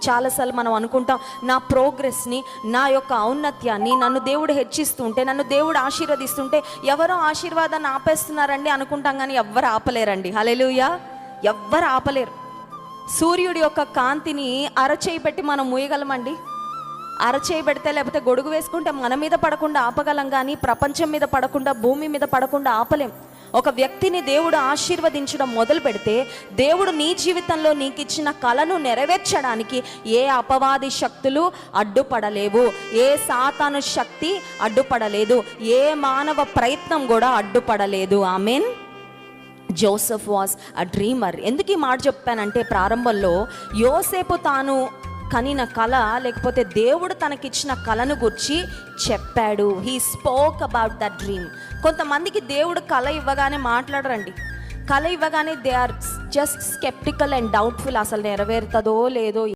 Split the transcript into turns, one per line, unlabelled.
చాలాసార్లు మనం అనుకుంటాం, నా ప్రోగ్రెస్ని, నా యొక్క ఔన్నత్యాన్ని, నన్ను దేవుడు హెచ్చిస్తుంటే, నన్ను దేవుడు ఆశీర్వదిస్తుంటే ఎవరో ఆశీర్వాదాన్ని ఆపేస్తున్నారండి అనుకుంటాం, కానీ ఎవ్వరు ఆపలేరండి. హల్లెలూయా. ఎవ్వరు ఆపలేరు. సూర్యుడి యొక్క కాంతిని అరచేయి పెట్టి మనం మూయగలమండి? అరచేయి పెడితే, లేకపోతే గొడుగు వేసుకుంటే మన మీద పడకుండా ఆపగలం, కానీ ప్రపంచం మీద పడకుండా, భూమి మీద పడకుండా ఆపలేం. ఒక వ్యక్తిని దేవుడు ఆశీర్వదించడం మొదలు పెడితే, దేవుడు నీ జీవితంలో నీకు ఇచ్చిన కలను నెరవేర్చడానికి ఏ అపవాది శక్తులు అడ్డుపడలేవు, ఏ సాతాను శక్తి అడ్డుపడలేదు, ఏ మానవ ప్రయత్నం కూడా అడ్డుపడలేదు. Amen. Joseph was a dreamer. ఎందుకు ఈ మాట చెప్పానంటే, ప్రారంభంలో యోసేపు తాను కనిన కళ, లేకపోతే దేవుడు తనకిచ్చిన కళను గురించి చెప్పాడు. He spoke about that dream. కొంతమందికి దేవుడు కళ ఇవ్వగానే మాట్లాడరండి. కళ ఇవ్వగానే they are just sceptical and doubtful, అసలు నెరవేరుతుందో లేదో.